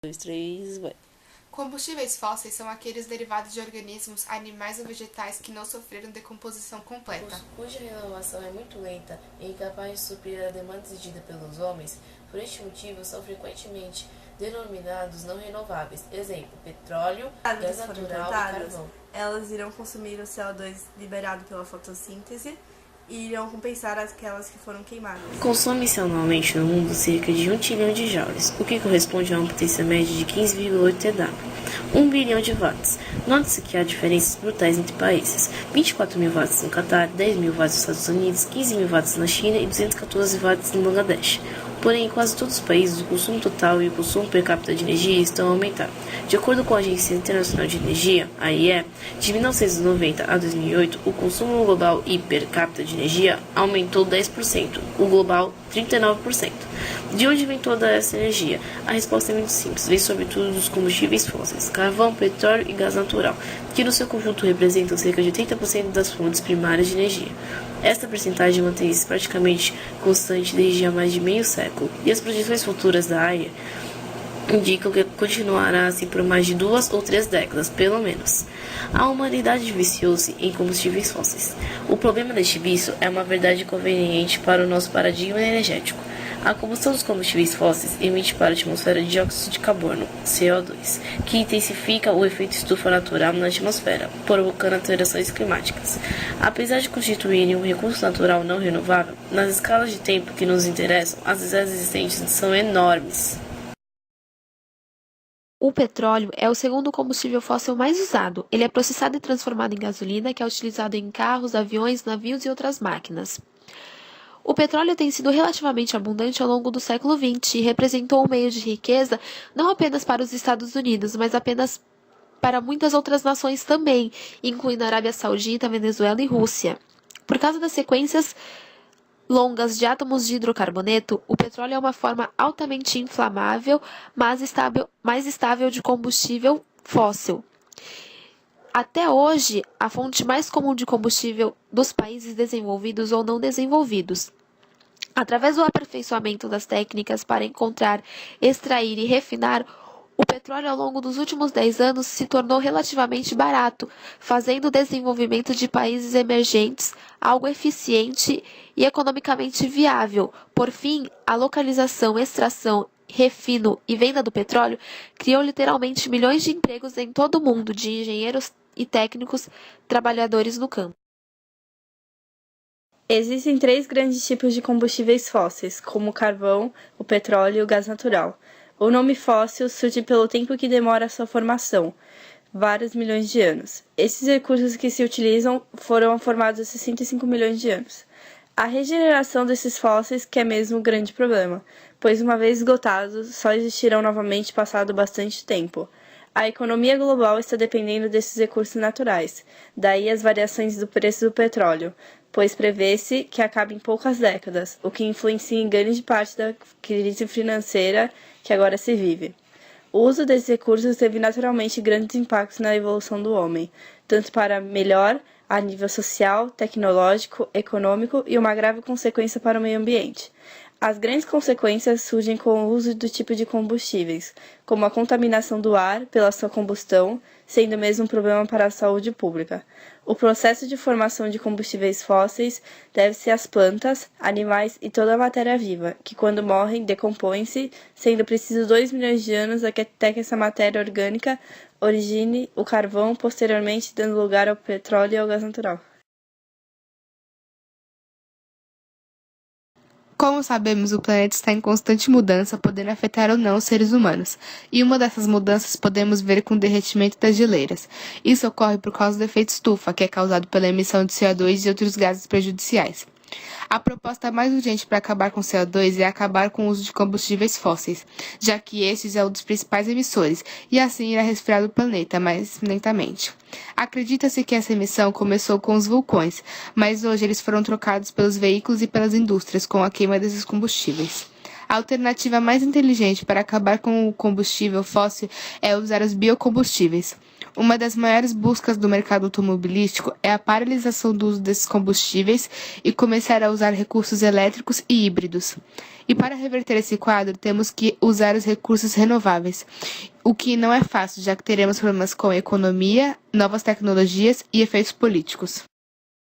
dois, três, vai. Combustíveis fósseis são aqueles derivados de organismos, animais ou vegetais que não sofreram decomposição completa. Cuja renovação é muito lenta e incapaz de suprir a demanda exigida pelos homens, por este motivo são frequentemente denominados não renováveis. Exemplo, petróleo, gás natural e carvão. Elas irão consumir o CO2 liberado pela fotossíntese e irão compensar aquelas que foram queimadas. Consome-se anualmente no mundo cerca de 1 trilhão de joules, o que corresponde a uma potência média de 15,8 TW, 1 bilhão de watts. Nota-se que há diferenças brutais entre países: 24 mil watts no Catar, 10 mil watts nos Estados Unidos, 15 mil watts na China e 214 watts no Bangladesh. Porém, em quase todos os países, o consumo total e o consumo per capita de energia estão a aumentar. De acordo com a Agência Internacional de Energia, AIE, de 1990 a 2008, o consumo global e per capita de energia aumentou 10%, o global 39%. De onde vem toda essa energia? A resposta é muito simples, vem sobretudo dos combustíveis fósseis, carvão, petróleo e gás natural, que no seu conjunto representam cerca de 80% das fontes primárias de energia. Esta percentagem mantém-se praticamente constante desde há mais de meio século, e as projeções futuras da AIA indicam que continuará assim por mais de 2 ou 3 décadas, pelo menos. A humanidade viciou-se em combustíveis fósseis. O problema deste vício é uma verdade conveniente para o nosso paradigma energético. A combustão dos combustíveis fósseis emite para a atmosfera dióxido de carbono, CO2, que intensifica o efeito estufa natural na atmosfera, provocando alterações climáticas. Apesar de constituírem um recurso natural não renovável, nas escalas de tempo que nos interessam, as reservas existentes são enormes. O petróleo é o segundo combustível fóssil mais usado. Ele é processado e transformado em gasolina, que é utilizado em carros, aviões, navios e outras máquinas. O petróleo tem sido relativamente abundante ao longo do século XX e representou um meio de riqueza não apenas para os Estados Unidos, mas apenas para muitas outras nações também, incluindo a Arábia Saudita, Venezuela e Rússia. Por causa das sequências longas de átomos de hidrocarboneto, o petróleo é uma forma altamente inflamável, mas mais estável de combustível fóssil. Até hoje, a fonte mais comum de combustível dos países desenvolvidos ou não desenvolvidos. Através do aperfeiçoamento das técnicas para encontrar, extrair e refinar, o petróleo ao longo dos últimos 10 anos se tornou relativamente barato, fazendo o desenvolvimento de países emergentes algo eficiente e economicamente viável. Por fim, a localização, extração, refino e venda do petróleo criou literalmente milhões de empregos em todo o mundo de engenheiros e técnicos trabalhadores no campo. Existem 3 grandes tipos de combustíveis fósseis, como o carvão, o petróleo e o gás natural. O nome fóssil surge pelo tempo que demora a sua formação, vários milhões de anos. Esses recursos que se utilizam foram formados há 65 milhões de anos. A regeneração desses fósseis que é mesmo um grande problema, pois uma vez esgotados, só existirão novamente passado bastante tempo. A economia global está dependendo desses recursos naturais, daí as variações do preço do petróleo, pois prevê-se que acabe em poucas décadas, o que influencia em grande parte da crise financeira que agora se vive. O uso desses recursos teve naturalmente grandes impactos na evolução do homem, tanto para melhor a nível social, tecnológico, econômico e uma grave consequência para o meio ambiente. As grandes consequências surgem com o uso do tipo de combustíveis, como a contaminação do ar pela sua combustão, sendo mesmo um problema para a saúde pública. O processo de formação de combustíveis fósseis deve-se às plantas, animais e toda a matéria viva, que quando morrem decompõem-se, sendo preciso 2 milhões de anos até que essa matéria orgânica origine o carvão, posteriormente dando lugar ao petróleo e ao gás natural. Como sabemos, o planeta está em constante mudança, podendo afetar ou não os seres humanos. E uma dessas mudanças podemos ver com o derretimento das geleiras. Isso ocorre por causa do efeito estufa, que é causado pela emissão de CO2 e outros gases prejudiciais. A proposta mais urgente para acabar com o CO2 é acabar com o uso de combustíveis fósseis, já que estes é um dos principais emissores, e assim irá resfriar o planeta mais lentamente. Acredita-se que essa emissão começou com os vulcões, mas hoje eles foram trocados pelos veículos e pelas indústrias com a queima desses combustíveis. A alternativa mais inteligente para acabar com o combustível fóssil é usar os biocombustíveis. Uma das maiores buscas do mercado automobilístico é a paralisação do uso desses combustíveis e começar a usar recursos elétricos e híbridos. E para reverter esse quadro, temos que usar os recursos renováveis, o que não é fácil, já que teremos problemas com a economia, novas tecnologias e efeitos políticos.